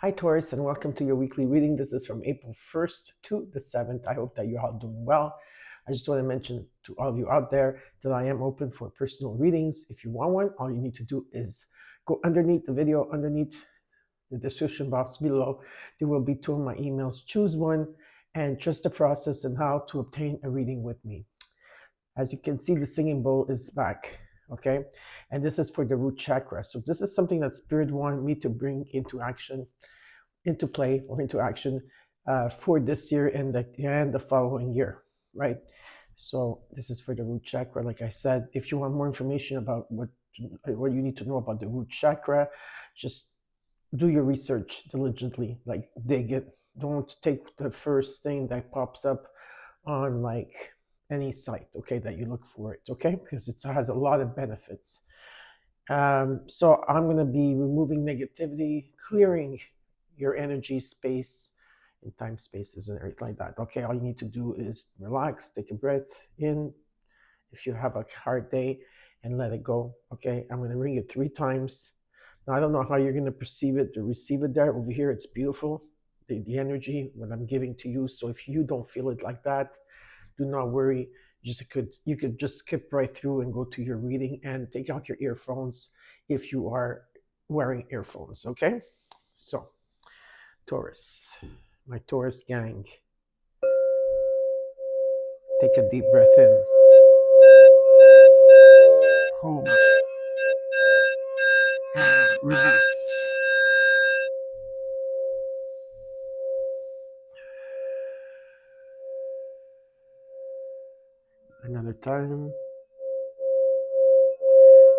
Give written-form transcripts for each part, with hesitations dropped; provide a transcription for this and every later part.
Hi, Taurus, and welcome to your weekly reading. This is from April 1st to the 7th. I hope that you're all doing well. I just want to mention to all of you out there that I am open for personal readings. If you want one, all you need to do is go underneath the video, underneath the description box below. There will be two of my emails. Choose one and trust the process and how to obtain a reading with me. As you can see, the singing bowl is back. Okay, and this is for the root chakra. So this is something that Spirit wanted me to bring into action, into play, or into action for this year and the following year, right? So this is for the root chakra. Like I said, if you want more information about what you need to know about the root chakra, just do your research diligently. Like dig it. Don't take the first thing that pops up on like any site, okay, that you look for it, okay, because it has a lot of benefits. So I'm going to be removing negativity, clearing your energy space in time spaces and everything like that. Okay, all you need to do is relax, take a breath in if you have a hard day, and let it go. Okay, I'm going to ring it 3 times. Now I don't know how you're going to perceive it or receive it. There over here it's beautiful, the energy what I'm giving to you. So if you don't feel it like that, do not worry. You could just skip right through and go to your reading and take out your earphones if you are wearing earphones. Okay, so Taurus, my Taurus gang, take a deep breath in, hold, and release. Another time.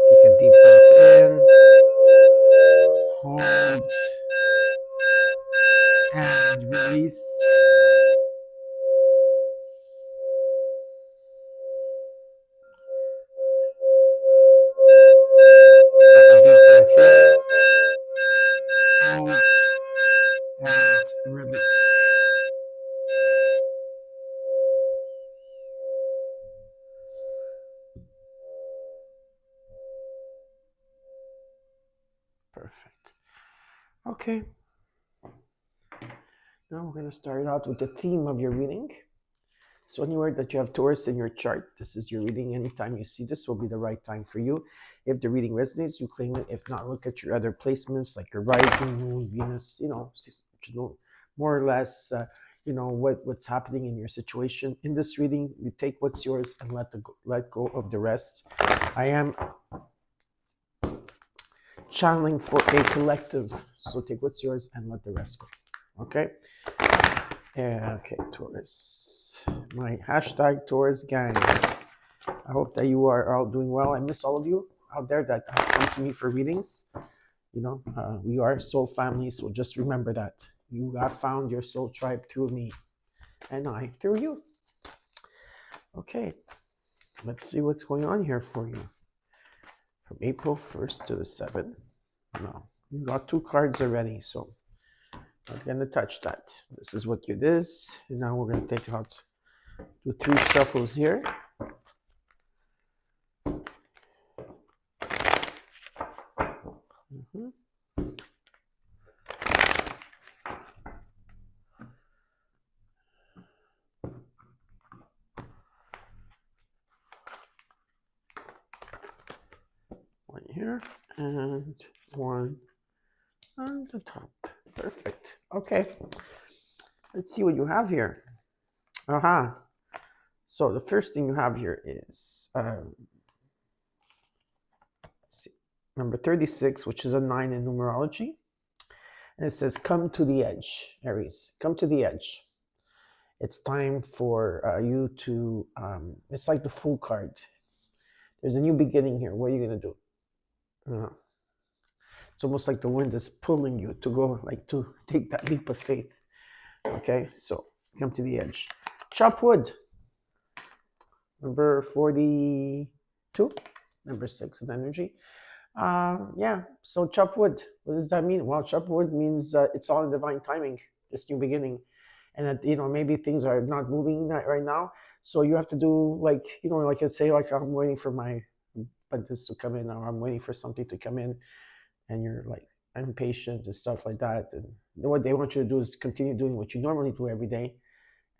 Take a deep breath in, hold, and release. Take a deep breath in, hold, and release. Perfect. Okay. Now we're going to start out with the theme of your reading. So anywhere that you have Taurus in your chart, this is your reading. Anytime you see this will be the right time for you. If the reading resonates, you claim it. If not, look at your other placements like your rising, moon, Venus, more or less, what's happening in your situation. In this reading, you take what's yours and let go of the rest. I am channeling for a collective. So take what's yours and let the rest go. Okay? Okay, Taurus. My hashtag Taurus gang. I hope that you are all doing well. I miss all of you out there that come to me for readings. We are soul family, so just remember that. You have found your soul tribe through me, and I through you. Okay, let's see what's going on here for you. From April 1st to the 7th. Now, you got 2 cards already, so not going to touch that. This is what it is. And now we're going to take out the 3 shuffles here. One here and one on the top. Perfect. Okay. Let's see what you have here. So the first thing you have here is number 36, which is a 9 in numerology. And it says, come to the edge, Aries. Come to the edge. It's time for you to, it's like the Fool card. There's a new beginning here. What are you going to do? It's almost like the wind is pulling you to go, like to take that leap of faith. Okay, so come to the edge. Chop wood. Number 42, number 6 in energy. So chop wood. What does that mean? Well, chop wood means it's all in divine timing, this new beginning. And that, maybe things are not moving right now. So you have to do like I say, like I'm waiting for my buddies to come in, or I'm waiting for something to come in. And you're like, impatient and stuff like that. And what they want you to do is continue doing what you normally do every day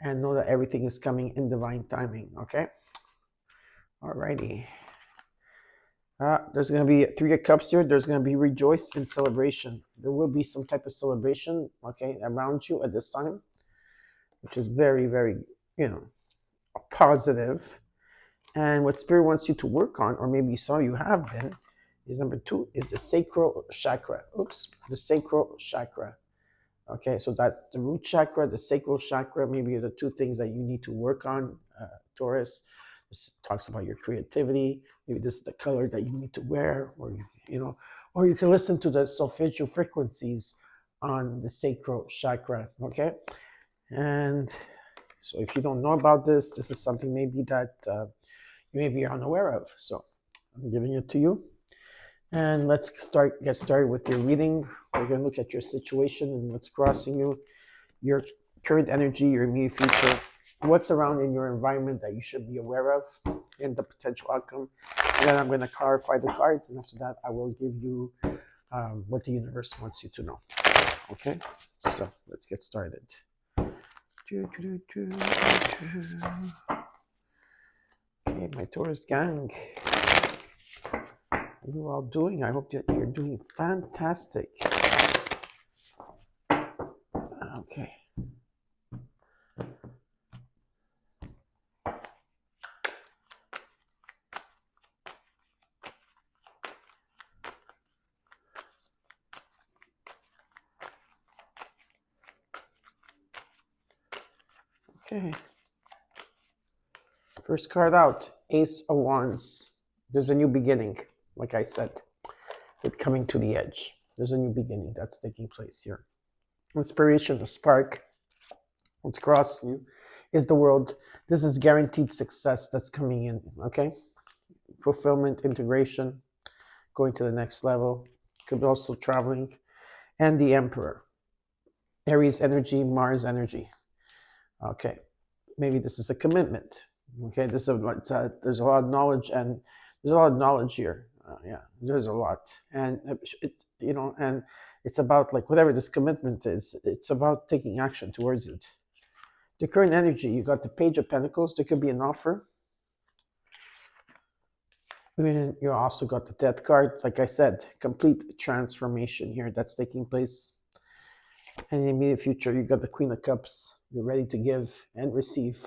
and know that everything is coming in divine timing. Okay. Alrighty. There's going to be Three of Cups here. There's going to be rejoice and celebration. There will be some type of celebration, okay, around you at this time, which is very, very, positive. And what Spirit wants you to work on, or maybe some of you have been, is number 2 is the sacral chakra. The sacral chakra. Okay, so that the root chakra, the sacral chakra, maybe are the two things that you need to work on, Taurus. This talks about your creativity. Maybe this is the color that you need to wear, or or you can listen to the solfeggio frequencies on the sacral chakra. Okay, and so if you don't know about this, this is something maybe that you may be unaware of. So I'm giving it to you. And let's get started with your reading. We're going to look at your situation and what's crossing you, your current energy, your immediate future, what's around in your environment that you should be aware of, and the potential outcome. And then I'm going to clarify the cards, and after that, I will give you what the universe wants you to know. Okay, so let's get started. Okay, my Taurus gang. What are you all doing? I hope that you're doing fantastic. Okay. Okay. First card out, Ace of Wands. There's a new beginning, like I said. It's coming to the edge. There's a new beginning that's taking place here. Inspiration, a spark. What's crossing you is the world. This is guaranteed success that's coming in, okay? Fulfillment, integration, going to the next level. Could be also traveling. And the Emperor. Aries energy, Mars energy. Okay, maybe this is a commitment. Okay, there's a lot of knowledge, and there's a lot of knowledge here. Yeah, there's a lot, and and it's about like whatever this commitment is. It's about taking action towards it. The current energy, you got the Page of Pentacles. There could be an offer. And you also got the Death card. Like I said, complete transformation here that's taking place. And in the immediate future, you got the Queen of Cups. You're ready to give and receive.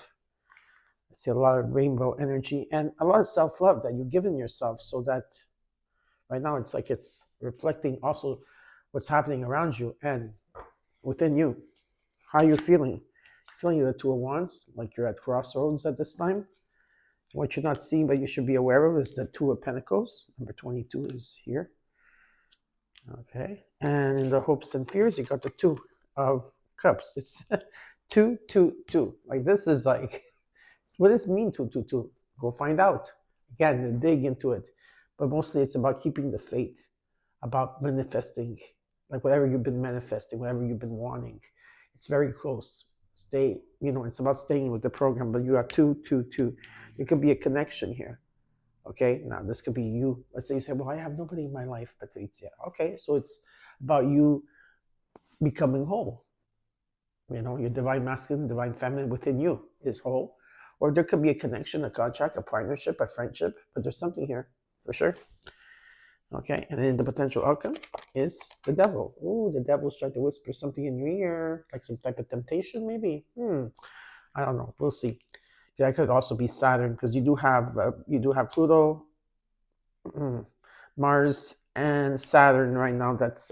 I see a lot of rainbow energy and a lot of self-love that you've given yourself, so that right now it's like it's reflecting also what's happening around you and within you. How you're feeling. Feeling the Two of Wands, like you're at crossroads at this time. What you're not seeing but you should be aware of is the Two of Pentacles. Number 22 is here. Okay. And in the hopes and fears, you got the Two of Cups. It's 2, 2, 2. Like this is like, what does it mean 2, 2, 2? Go find out. Again, dig into it. But mostly it's about keeping the faith, about manifesting, like whatever you've been manifesting, whatever you've been wanting. It's very close. Stay, it's about staying with the program, but you are 2, 2, 2. There could be a connection here. Okay, now this could be you. Let's say you say, well, I have nobody in my life, Patricia. Okay, so it's about you becoming whole. Your divine masculine, divine feminine within you is whole. Or there could be a connection, a contract, a partnership, a friendship, but there's something here for sure. Okay, and then the potential outcome is the devil. Oh, the devil's trying to whisper something in your ear, like some type of temptation, maybe. I don't know. We'll see. That could also be Saturn, because you do have Pluto, Mars, and Saturn right now. That's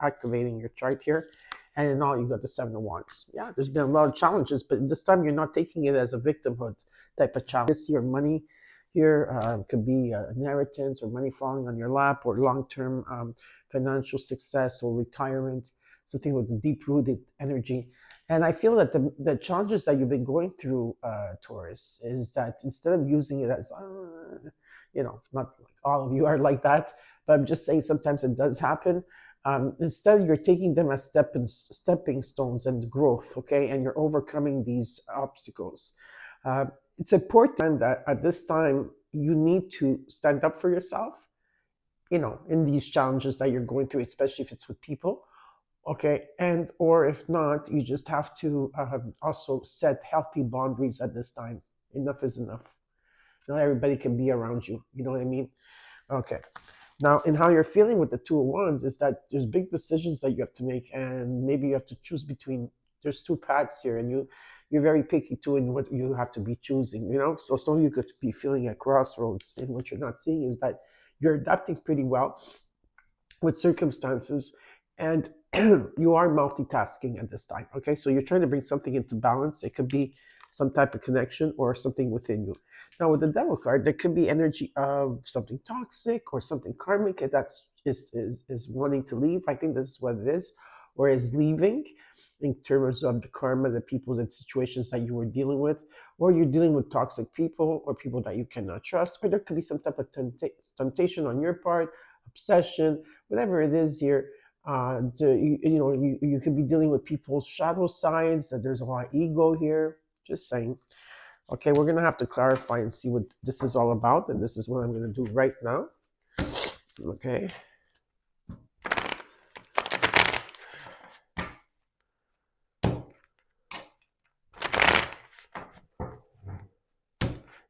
activating your chart here. And in all, you got the Seven of Wands. Yeah, there's been a lot of challenges, but this time you're not taking it as a victimhood type of challenge. This year, money here could be inheritance or money falling on your lap, or long-term financial success or retirement, something with a deep-rooted energy. And I feel that the challenges that you've been going through, Taurus, is that instead of using it as, not like all of you are like that, but I'm just saying sometimes it does happen. Instead, you're taking them as stepping stones and growth, okay? And you're overcoming these obstacles. It's important that at this time, you need to stand up for yourself, in these challenges that you're going through, especially if it's with people. Okay, and or if not, you just have to also set healthy boundaries at this time. Enough is enough. Not everybody can be around you. You know what I mean? Okay. Now, in how you're feeling with the Two of Wands is that there's big decisions that you have to make, and maybe you have to choose between. There's two paths here, and you're very picky too in what you have to be choosing. So some of you could be feeling at crossroads, and what you're not seeing is that you're adapting pretty well with circumstances, and you are multitasking at this time. Okay, so you're trying to bring something into balance. It could be some type of connection or something within you. Now, with the Devil card, there could be energy of something toxic or something karmic that's is wanting to leave. I think this is what it is, or is leaving in terms of the karma, the people, the situations that you were dealing with, or you're dealing with toxic people or people that you cannot trust, or there could be some type of temptation on your part, obsession, whatever it is here. You could be dealing with people's shadow sides, that there's a lot of ego here. Just saying. Okay, we're going to have to clarify and see what this is all about, and this is what I'm going to do right now. Okay.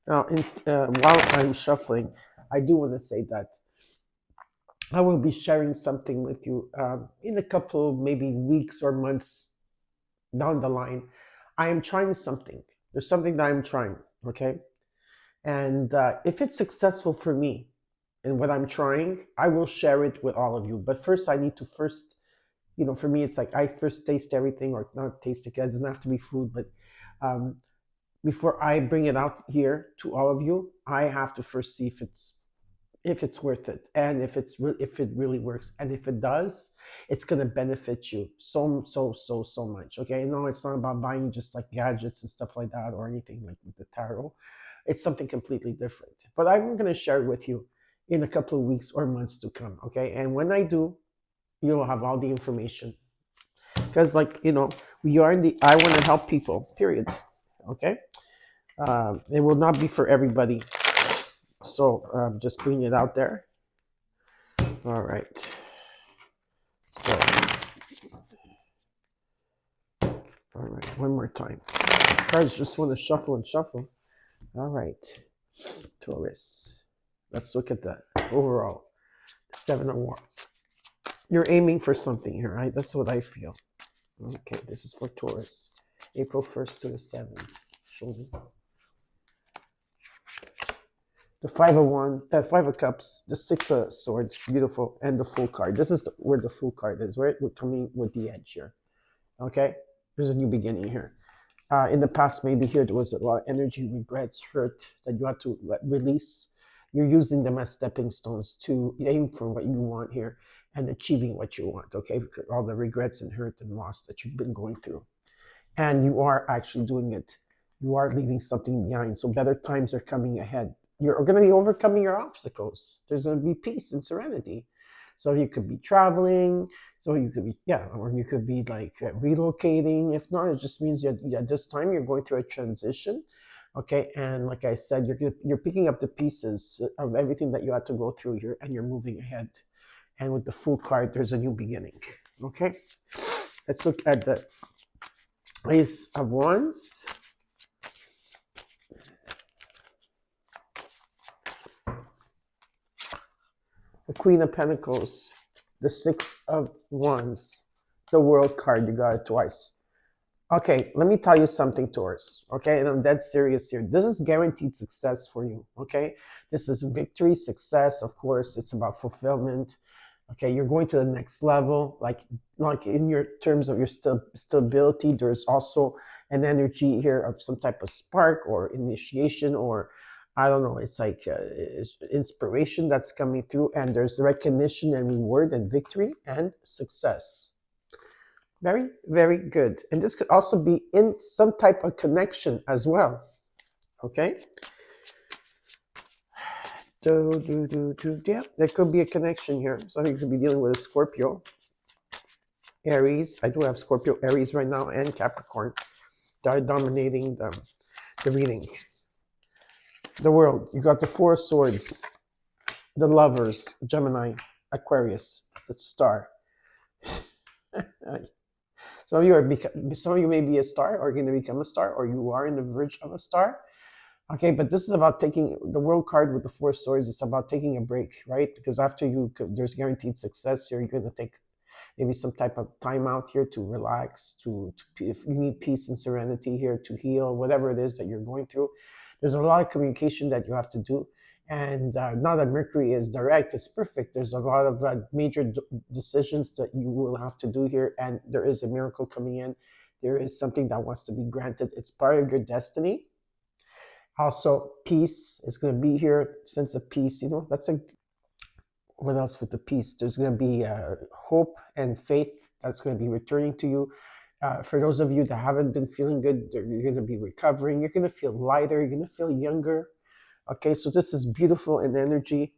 Now, while I'm shuffling, I do want to say that I will be sharing something with you in a couple, maybe weeks or months down the line. I am trying something. There's something that I'm trying, okay? And if it's successful for me in what I'm trying, I will share it with all of you. But first, I need to for me, it's like I first taste everything, or not taste it, it doesn't have to be food, but before I bring it out here to all of you, I have to first see if it's worth it, and if it really works, and if it does, it's going to benefit you so much. Okay, no, it's not about buying just like gadgets and stuff like that, or anything like with the tarot. It's something completely different, but I'm going to share it with you in a couple of weeks or months to come. Okay, and when I do, you'll have all the information, because I want to help people, period. Okay, it will not be for everybody. So just putting it out there. All right. So, all right. One more time. Cards just want to shuffle and shuffle. All right. Taurus. Let's look at the overall Seven of Wands. You're aiming for something here, right? That's what I feel. Okay. This is for Taurus. April 1st to the 7th. Show me. The Five of Cups, the Six of Swords, beautiful, and the Full card. This is where the Full card is, right? We're coming with the edge here. Okay, there's a new beginning here. In the past, maybe here there was a lot of energy, regrets, hurt that you had to release. You're using them as stepping stones to aim for what you want here and achieving what you want. Okay, all the regrets and hurt and loss that you've been going through, and you are actually doing it. You are leaving something behind. So better times are coming ahead. You're going to be overcoming your obstacles. There's going to be peace and serenity. So you could be traveling. So you could be, or you could be like relocating. If not, it just means at this time you're going through a transition. Okay. And like I said, you're picking up the pieces of everything that you had to go through here, and you're moving ahead. And with the Full card, there's a new beginning. Okay. Let's look at the Ace of Wands. The Queen of Pentacles, the Six of Wands, the World card, you got it twice. Okay, let me tell you something, Taurus. Okay, and I'm dead serious here. This is guaranteed success for you. Okay, this is victory, success. Of course, it's about fulfillment. Okay, you're going to the next level. Like in your terms of your stability, there's also an energy here of some type of spark or initiation, or I don't know, it's like inspiration that's coming through, and there's recognition and reward and victory and success. Very, very good. And this could also be in some type of connection as well. Okay? Yeah, there could be a connection here. So you could be dealing with a Scorpio, Aries. I do have Scorpio, Aries right now, and Capricorn. They're dominating the reading. The World, you got the Four of Swords, the lovers, Gemini, Aquarius, the star. Some of you may be a star or going to become a star, or you are in the verge of a star. Okay, but this is about taking the world card with the four swords. It's about taking a break, right? Because after there's guaranteed success here. You're going to take maybe some type of time out here to relax, if you need peace and serenity here to heal, whatever it is that you're going through. There's a lot of communication that you have to do. And now that Mercury is direct, it's perfect. There's a lot of major decisions that you will have to do here. And there is a miracle coming in. There is something that wants to be granted. It's part of your destiny. Also, peace is going to be here, sense of peace. What else with the peace? There's going to be hope and faith that's going to be returning to you. For those of you that haven't been feeling good, you're going to be recovering. You're going to feel lighter. You're going to feel younger. Okay, so this is beautiful in energy.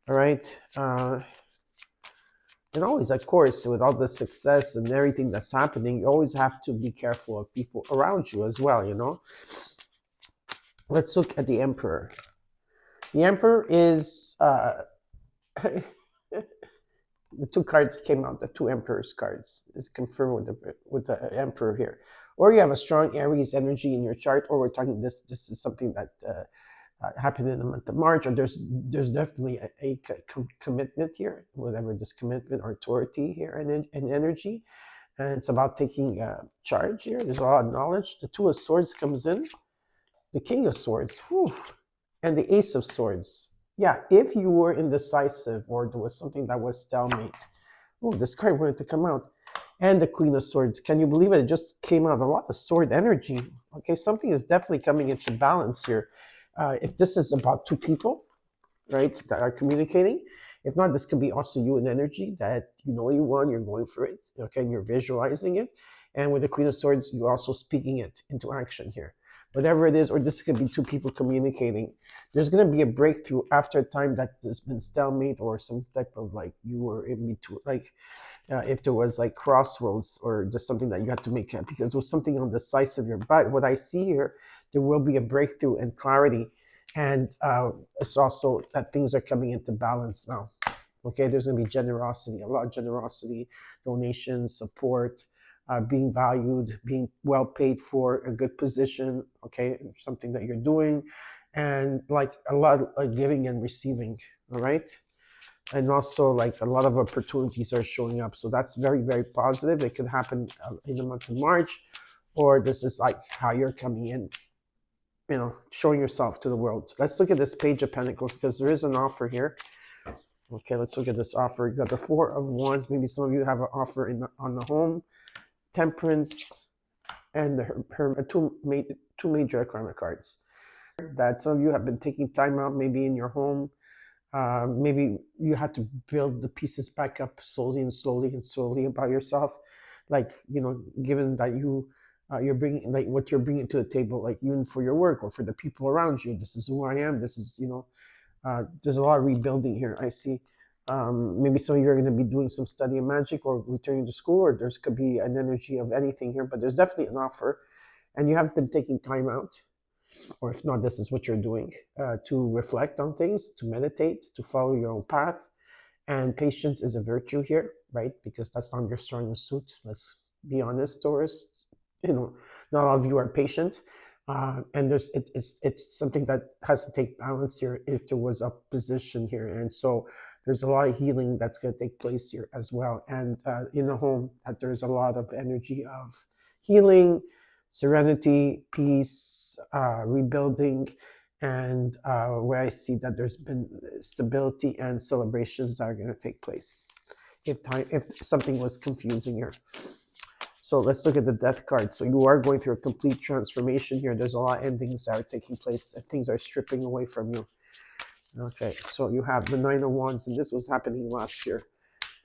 All right. And always, of course, with all the success and everything that's happening, you always have to be careful of people around you as well, Let's look at the Emperor. The Emperor is... the two cards came out, the two Emperor's cards. It's confirmed with the Emperor here. Or you have a strong Aries energy in your chart, or we're talking this is something that happened in the month of March, or there's definitely a commitment here, whatever this commitment or authority here and energy. And it's about taking charge here. There's a lot of knowledge. The Two of Swords comes in. The King of Swords. Whew, and the Ace of Swords. Yeah, if you were indecisive or there was something that was stalemate. Oh, this card wanted to come out. And the Queen of Swords. Can you believe it? It just came out. A lot of sword energy. Okay, something is definitely coming into balance here. If this is about two people, right, that are communicating. If not, this could be also you in energy that you know you want, you're going for it. Okay, and you're visualizing it. And with the Queen of Swords, you're also speaking it into action here. Whatever it is, or this could be two people communicating. There's going to be a breakthrough after a time that there's been stalemate or some type of you were in between, if there was crossroads or just something that you had to make because there was something on the size of your butt. What I see here, there will be a breakthrough and clarity. And it's also that things are coming into balance now. Okay, there's going to be generosity, a lot of generosity, donations, support, being valued, being well paid for, a good position, okay, something that you're doing, and a lot of giving and receiving, all right? And also a lot of opportunities are showing up. So that's very, very positive. It could happen in the month of March, or this is how you're coming in, showing yourself to the world. Let's look at this Page of Pentacles because there is an offer here. Okay, let's look at this offer. You got the Four of Wands. Maybe some of you have an offer on the home. Temperance and the two major arcana cards. That some of you have been taking time out, maybe in your home. Maybe you had to build the pieces back up slowly about yourself. Given that you're bringing what you're bringing to the table, even for your work or for the people around you. This is who I am. This is there's a lot of rebuilding here. I see. Maybe some of you are going to be doing some study of magic or returning to school, or there could be an energy of anything here, but there's definitely an offer, and you have been taking time out, or if not, this is what you're doing to reflect on things, to meditate, to follow your own path. And patience is a virtue here, right? Because that's not your strongest suit. Let's be honest, Taurus. Not all of you are patient. And it's something that has to take balance here if there was opposition here. And so there's a lot of healing that's going to take place here as well. And in the home, that there's a lot of energy of healing, serenity, peace, rebuilding, and where I see that there's been stability and celebrations that are going to take place if something was confusing here. So let's look at the Death card. So you are going through a complete transformation here. There's a lot of endings that are taking place and things are stripping away from you. Okay, so you have the Nine of Wands, and this was happening last year.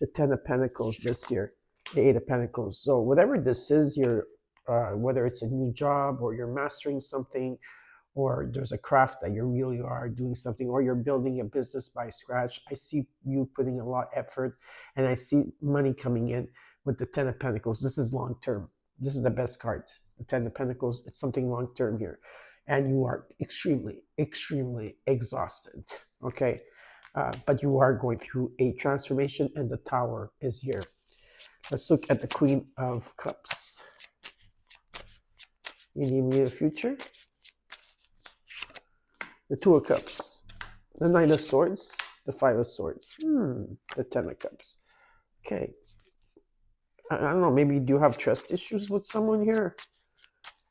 The Ten of Pentacles this year, the Eight of Pentacles. So whatever this is, whether it's a new job or you're mastering something, or there's a craft that you really are doing something, or you're building a business by scratch, I see you putting a lot of effort, and I see money coming in with the Ten of Pentacles. This is long term. This is the best card. The Ten of Pentacles, it's something long term here. And you are extremely, extremely exhausted. Okay. but you are going through a transformation, and the Tower is here. Let's look at the Queen of Cups. In the immediate future, the Two of Cups, the Knight of Swords, the Five of Swords, the Ten of Cups. Okay. I don't know, maybe do you have trust issues with someone here?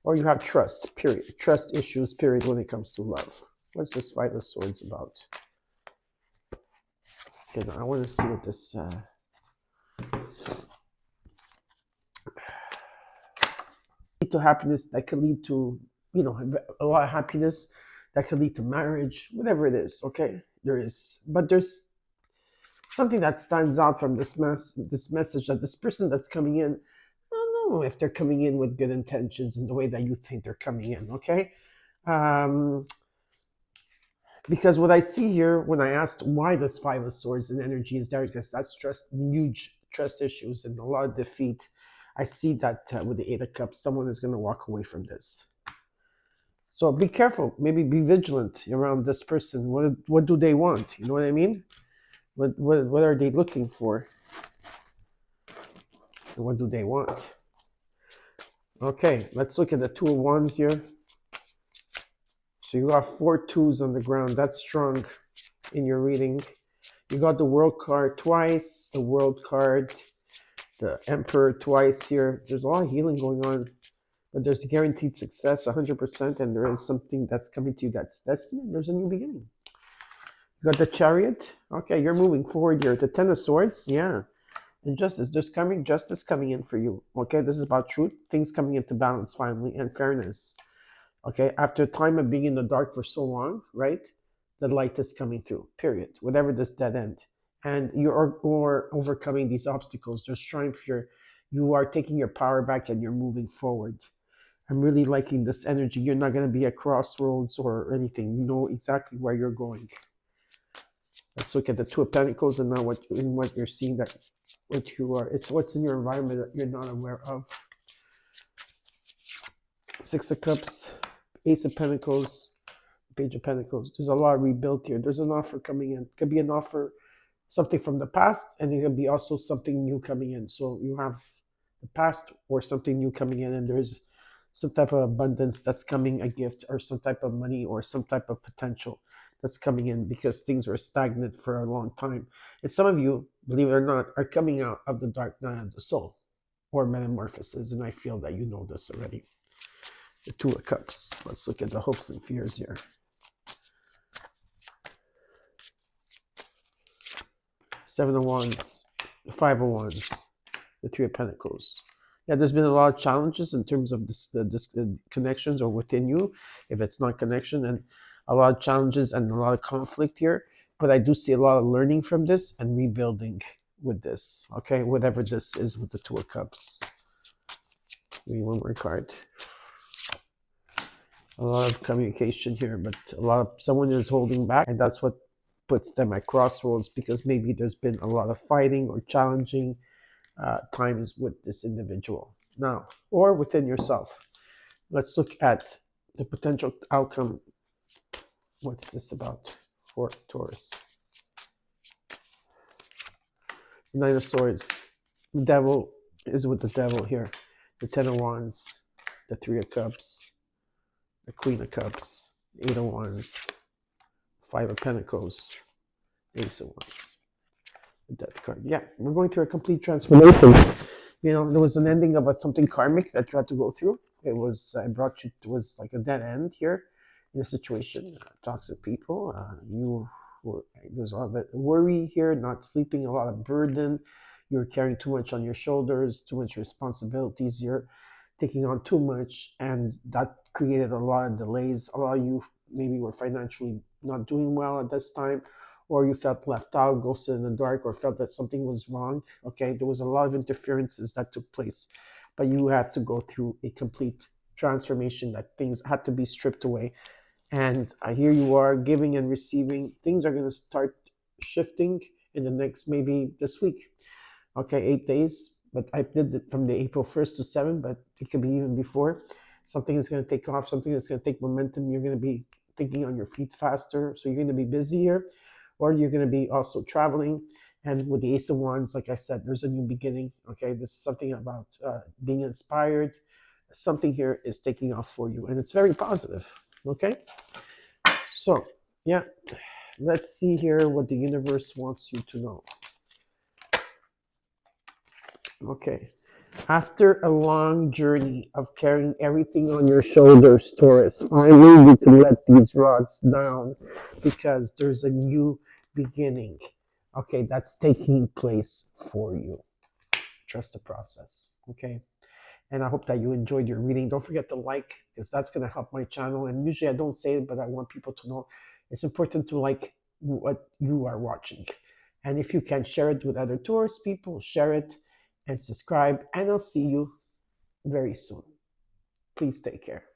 Or you have trust, period. Trust issues, period, when it comes to love. What's this Five of Swords about? Okay, now I want to see what this... lead to happiness, that could lead to, you know, a lot of happiness, that could lead to marriage, whatever it is, okay? There's something that stands out from this message, that this person that's coming in, I don't know if they're coming in with good intentions in the way that you think they're coming in, okay? Because what I see here, when I asked why this Five of Swords and energy is there, because that's huge trust issues and a lot of defeat. I see that with the Eight of Cups, someone is going to walk away from this. So be careful. Maybe be vigilant around this person. What do they want? You know what I mean? What are they looking for? And what do they want? Okay, let's look at the Two of Wands here. So you got 4 twos on the ground. That's strong in your reading. You got the World card twice, the World card, the Emperor twice here. There's a lot of healing going on, but there's a guaranteed success, 100%, and there is something that's coming to you that's destiny. There's a new beginning. You got the Chariot. Okay, you're moving forward here. The Ten of Swords, yeah. And justice, there's justice coming in for you. Okay, this is about truth, things coming into balance finally, and fairness. Okay, after a time of being in the dark for so long, right? The light is coming through, period. Whatever this dead end. And you're overcoming these obstacles. There's triumph here. You are taking your power back and you're moving forward. I'm really liking this energy. You're not going to be at crossroads or anything. You know exactly where you're going. Let's look at the Two of Pentacles and now what you're seeing, that what you are. It's what's in your environment that you're not aware of. Six of Cups, Ace of Pentacles, Page of Pentacles. There's a lot of rebuild here. There's an offer coming in. It could be an offer, something from the past, and it could be also something new coming in. So you have the past or something new coming in, and there's some type of abundance that's coming, a gift or some type of money or some type of potential that's coming in because things were stagnant for a long time. And some of you, believe it or not, are coming out of the dark night of the soul or metamorphosis, and I feel that you know this already. The Two of Cups. Let's look at the hopes and fears here. Seven of Wands, the Five of Wands, the Three of Pentacles. Yeah, there's been a lot of challenges in terms of the connections or within you, if it's not connection, and a lot of challenges and a lot of conflict here. But I do see a lot of learning from this and rebuilding with this. Okay, whatever this is with the Two of Cups. Maybe one more card. A lot of communication here, but someone is holding back, and that's what puts them at crossroads, because maybe there's been a lot of fighting or challenging times with this individual now or within yourself. Let's look at the potential outcome. What's this about for Taurus? Nine of Swords. The Devil is with the Devil here. The Ten of Wands, the Three of Cups, the Queen of Cups, Eight of Wands, Five of Pentacles, Ace of Wands, the Death card. Yeah, we're going through a complete transformation. You know, there was an ending of something karmic that you had to go through. It was like a dead end here in a situation. Toxic people. There's a lot of worry here, not sleeping, a lot of burden. You're carrying too much on your shoulders, too much responsibilities. You're taking on too much, and that created a lot of delays. A lot of you maybe were financially not doing well at this time, or you felt left out, ghosted in the dark, or felt that something was wrong. Okay, there was a lot of interferences that took place, but you had to go through a complete transformation, that things had to be stripped away. And here you are giving and receiving. Things are going to start shifting in the next, maybe this week. Okay, 8 days. But I did it from the April 1st to 7th, but it could be even before. Something is going to take off. Something is going to take momentum. You're going to be thinking on your feet faster. So you're going to be busy here. or you're going to be also traveling. And with the Ace of Wands, like I said, there's a new beginning. Okay, this is something about being inspired. Something here is taking off for you, and it's very positive. Okay, so yeah, let's see here what the universe wants you to know. Okay, after a long journey of carrying everything on your shoulders, Taurus, finally you can let these rods down because there's a new beginning. Okay, that's taking place for you. Trust the process. Okay. And I hope that you enjoyed your reading. Don't forget to like, because that's going to help my channel. And usually I don't say it, but I want people to know it's important to like what you are watching. And if you can share it with other Taurus people, share it and subscribe. And I'll see you very soon. Please take care.